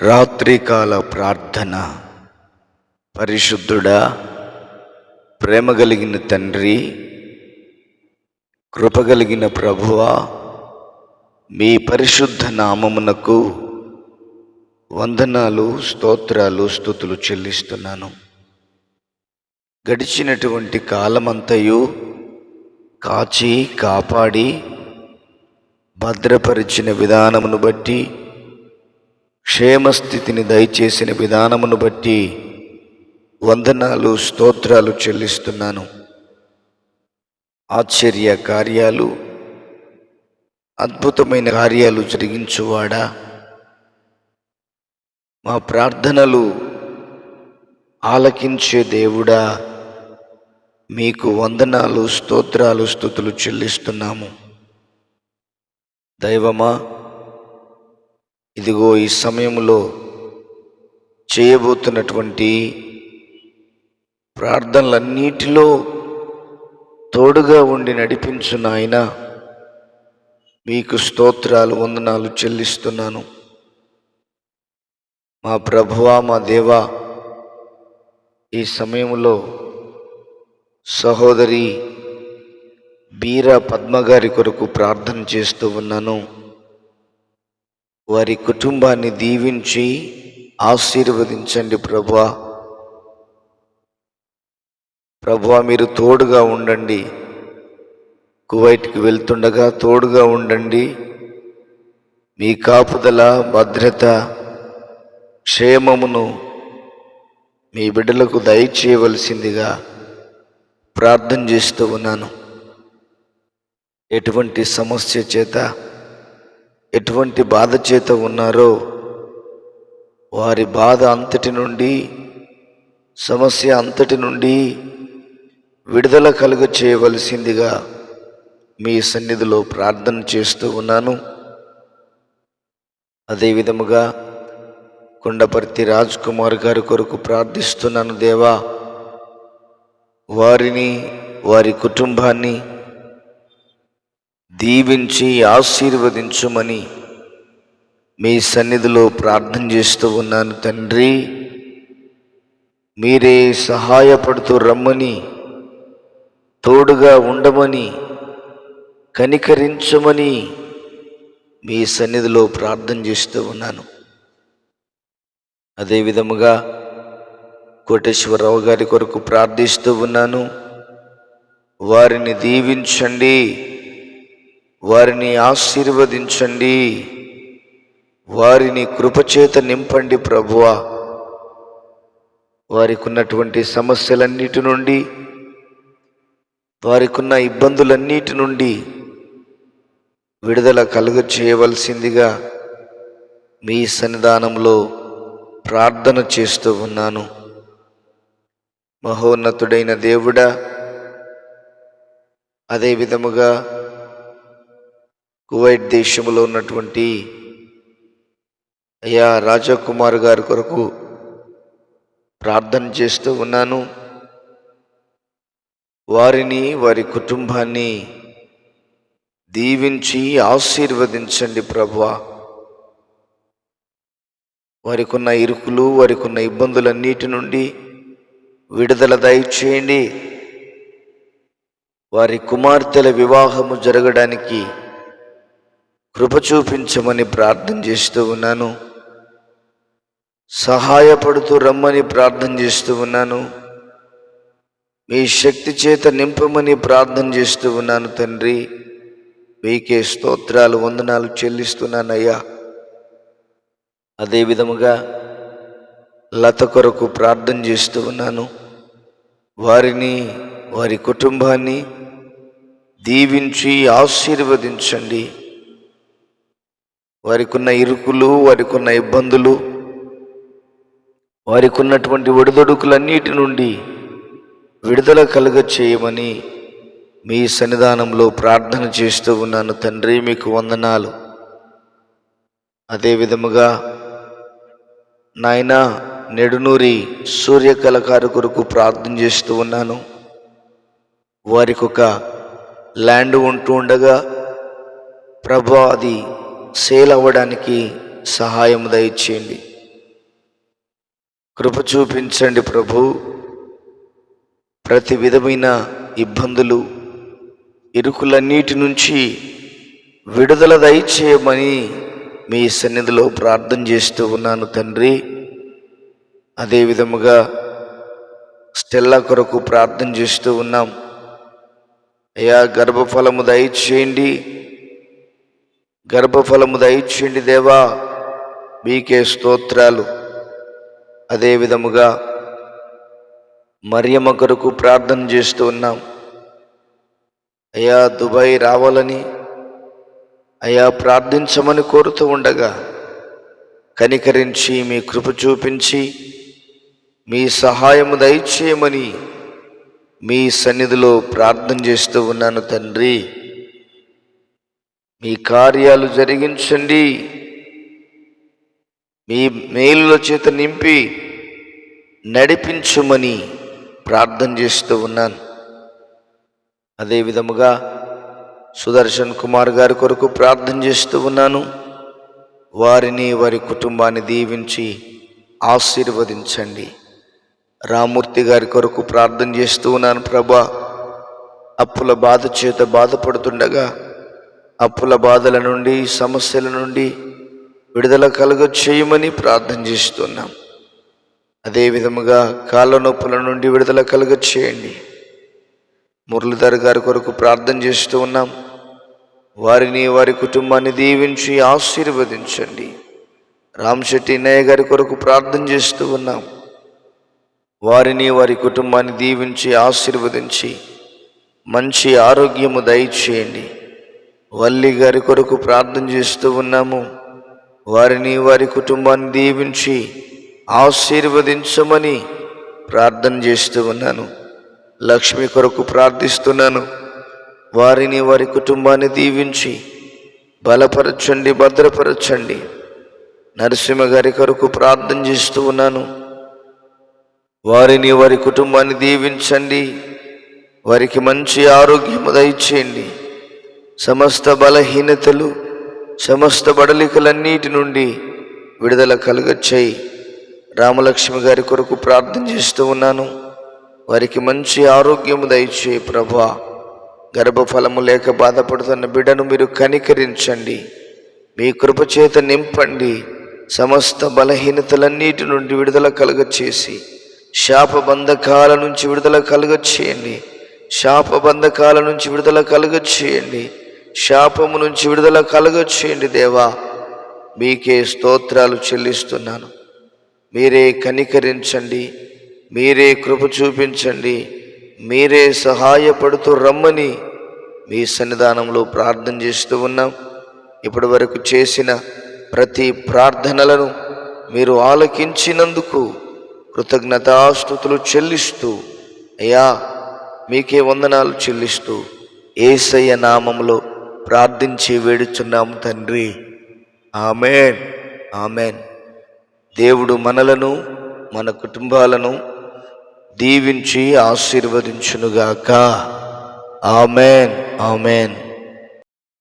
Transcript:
రాత్రికాల ప్రార్థన. పరిశుద్ధుడా, ప్రేమ కలిగిన తండ్రి, కృపగలిగిన ప్రభువా, మీ పరిశుద్ధ నామమునకు వందనాలు, స్తోత్రాలు, స్తుతులు చెల్లిస్తున్నాను. గడిచినటువంటి కాలమంతయు కాచి కాపాడి భద్రపరిచిన విధానమును బట్టి, క్షేమస్థితిని దయచేసిన విధానమును బట్టి వందనాలు, స్తోత్రాలు చెల్లిస్తున్నాను. ఆశ్చర్య కార్యాలు, అద్భుతమైన కార్యాలు జరిగించువాడా, మా ప్రార్థనలు ఆలకించే దేవుడా, మీకు వందనాలు, స్తోత్రాలు, స్తుతులు చెల్లిస్తున్నాము. దైవమా, ఇదిగో ఈ సమయంలో చేయబోతున్నటువంటి ప్రార్థనలన్నిటిలో తోడుగా ఉండి నడిపించు నాయనా. మీకు స్తోత్రాలు, వందనాలు చెల్లిస్తున్నాను. మా ప్రభువా, మా దేవా, ఈ సమయంలో సహోదరి బీరా పద్మగారి కొరకు ప్రార్థన చేస్తూ ఉన్నాను. వారి కుటుంబాన్ని దీవించి ఆశీర్వదించండి ప్రభువా. ప్రభువా, మీరు తోడుగా ఉండండి. కువైట్కి వెళ్తుండగా తోడుగా ఉండండి. మీ కాపుదల, భద్రత, క్షేమమును మీ బిడ్డలకు దయచేయవలసిందిగా ప్రార్థన చేస్తూ ఉన్నాను. ఎటువంటి సమస్య చేత, ఎటువంటి బాధ చేత ఉన్నారో వారి బాధ అంతటి నుండి, సమస్య అంతటి నుండి విడుదల కలుగ చేయవలసిందిగా మీ సన్నిధిలో ప్రార్థన చేస్తూ ఉన్నాను. అదేవిధముగా కొండపర్తి రాజ్ కుమార్ గారి కొరకు ప్రార్థిస్తున్నాను. దేవా, వారిని, వారి కుటుంబాన్ని దీవించి ఆశీర్వదించుమని మీ సన్నిధిలో ప్రార్థన చేస్తూ ఉన్నాను. తండ్రి, మీరే సహాయపడుతూ రమ్మని, తోడుగా ఉండమని, కనికరించమని మీ సన్నిధిలో ప్రార్థన చేస్తూ ఉన్నాను. అదేవిధముగా కోటేశ్వరరావు గారి కొరకు ప్రార్థిస్తూ ఉన్నాను. వారిని దీవించండి, వారిని ఆశీర్వదించండి, వారిని కృపచేత నింపండి ప్రభువా. వారికి ఉన్నటువంటి సమస్యలన్నిటి నుండి, వారికి ఉన్న ఇబ్బందులన్నిటి నుండి విడుదల కలుగ చేయవలసిందిగా మీ సన్నిధానంలో ప్రార్థన చేస్తూ ఉన్నాను. మహోన్నతుడైన దేవుడా, అదేవిధముగా కువైట్ దేశంలో ఉన్నటువంటి అయ్యా రాజకుమార్ గారి కొరకు ప్రార్థన చేస్తూ ఉన్నాను. వారిని, వారి కుటుంబాన్ని దీవించి ఆశీర్వదించండి ప్రభువా. వారికి ఉన్న ఇరుకులు, వారికి ఉన్న ఇబ్బందులన్నిటి నుండి విడుదల దయచేయండి. వారి కుమార్తెల వివాహము జరగడానికి కృప చూపించమని ప్రార్థన చేస్తూ ఉన్నాను. సహాయపడుతూ రమ్మని ప్రార్థన చేస్తూ ఉన్నాను. మీ శక్తి చేత నింపమని ప్రార్థన చేస్తూ ఉన్నాను. తండ్రి, మీకే స్తోత్రాలు, వందనాలు చెల్లిస్తున్నానయ్యా. అదేవిధముగా లత కొరకు ప్రార్థన చేస్తూ ఉన్నాను. వారిని, వారి కుటుంబాన్ని దీవించి ఆశీర్వదించండి. వారికి ఉన్న ఇరుకులు, వారికి ఉన్న ఇబ్బందులు, వారికి ఉన్నటువంటి ఒడిదొడుకులన్నిటి నుండి విడుదల కలుగ చేయమని మీ సన్నిధానంలో ప్రార్థన చేస్తూ ఉన్నాను. తండ్రి, మీకు వందనాలు. అదేవిధముగా నాయనా, నెడునూరి సూర్యకళకారు కొరకు ప్రార్థన చేస్తూ ఉన్నాను. వారికి ఒక ల్యాండ్ ఉంటూ ఉండగా ప్రభా, అది సేల్ అవ్వడానికి సహాయం దయచేయండి. కృప చూపించండి ప్రభు. ప్రతి విధమైన ఇబ్బందులు, ఇరుకులన్నిటి నుంచి విడుదల దయచేయమని మీ సన్నిధిలో ప్రార్థన చేస్తూ ఉన్నాను తండ్రి. అదే విధముగా స్టెల్లా కొరకు ప్రార్థన చేస్తూ ఉన్నాం. అయ్యా, గర్భఫలము దయచేయండి, గర్భఫలము దయచేయండి దేవా, మీకే స్తోత్రాలు. అదే విధముగా మరియమ్మ కొరకు ప్రార్థన చేస్తూ ఉన్నాం. అయ్యా, దుబాయ్ రావాలని అయ్యా ప్రార్థించమని కోరుతూ ఉండగా కనికరించి మీ కృప చూపించి మీ సహాయము దయచేయమని మీ సన్నిధిలో ప్రార్థన చేస్తూ ఉన్నాను తండ్రి. మీ కార్యాలు జరిగించండి, మీ మేలుల చేత నింపి నడిపించమని ప్రార్థన చేస్తూ ఉన్నాను. అదే విధముగా సుదర్శన్ కుమార్ గారి కొరకు ప్రార్థన చేస్తూ ఉన్నాను. వారిని, వారి కుటుంబాన్ని దీవించి ఆశీర్వదించండి. రామూర్తి గారి కొరకు ప్రార్థన చేస్తూ ఉన్నాను ప్రభా. అప్పుల బాధ చేత బాధపడుతుండగా అప్పుల బాధల నుండి, సమస్యల నుండి విడుదల కలుగచేయమని ప్రార్థన చేస్తున్నాం. అదే విధముగా కాళ్ళ నొప్పుల నుండి విడుదల కలుగచేయండి. మురళీధర్ గారి కొరకు ప్రార్థన చేస్తూ ఉన్నాం. వారిని, వారి కుటుంబాన్ని దీవించి ఆశీర్వదించండి. రామశెట్టి నయ్య గారి కొరకు ప్రార్థన చేస్తూ ఉన్నాం. వారిని, వారి కుటుంబాన్ని దీవించి ఆశీర్వదించి మంచి ఆరోగ్యము దయచేయండి. వల్లి గారి కొరకు ప్రార్థన చేస్తూ ఉన్నాము. వారిని, వారి కుటుంబాన్ని దీవించి ఆశీర్వదించమని ప్రార్థన చేస్తూ ఉన్నాను. లక్ష్మి కొరకు ప్రార్థిస్తున్నాను. వారిని, వారి కుటుంబాన్ని దీవించి బలపరచండి, భద్రపరచండి. నరసింహ గారి కొరకు ప్రార్థన చేస్తూ ఉన్నాను. వారిని, వారి కుటుంబాన్ని దీవించండి. వారికి మంచి ఆరోగ్యము దయచేయండి. సమస్త బలహీనతలు, సమస్త బడలికలన్నిటి నుండి విడుదల కలుగచేయి. రామలక్ష్మి గారి కొరకు ప్రార్థన చేస్తూ ఉన్నాను. వారికి మంచి ఆరోగ్యము దయచేయి ప్రభా. గర్భఫలము లేక బాధపడుతున్న బిడ్డను మీరు కనికరించండి, మీ కృపచేత నింపండి. సమస్త బలహీనతలన్నిటి నుండి విడుదల కలుగచేసి శాపబంధకాల నుంచి విడుదల కలుగచేయండి. శాపబంధకాల నుంచి విడుదల కలుగచేయండి. శాపము నుంచి విడుదల కలుగచేయండి దేవా. మీకే స్తోత్రాలు చెల్లిస్తున్నాను. మీరే కనికరించండి, మీరే కృప చూపించండి, మీరే సహాయపడుతూ రమ్మని మీ సన్నిధానంలో ప్రార్థన చేస్తూ ఉన్నాం. ఇప్పటి వరకు చేసిన ప్రతి ప్రార్థనలను మీరు ఆలకించినందుకు కృతజ్ఞతాస్తుతులు చెల్లిస్తూ, అయ్యా మీకే వందనాలు చెల్లిస్తూ యేసయ్య నామములో ప్రార్థించి వేడుచున్నాము తండ్రి. Amen, amen. దేవుడు మనలను, మన కుటుంబాలను దీవించి ఆశీర్వదించునుగాక. Amen, amen.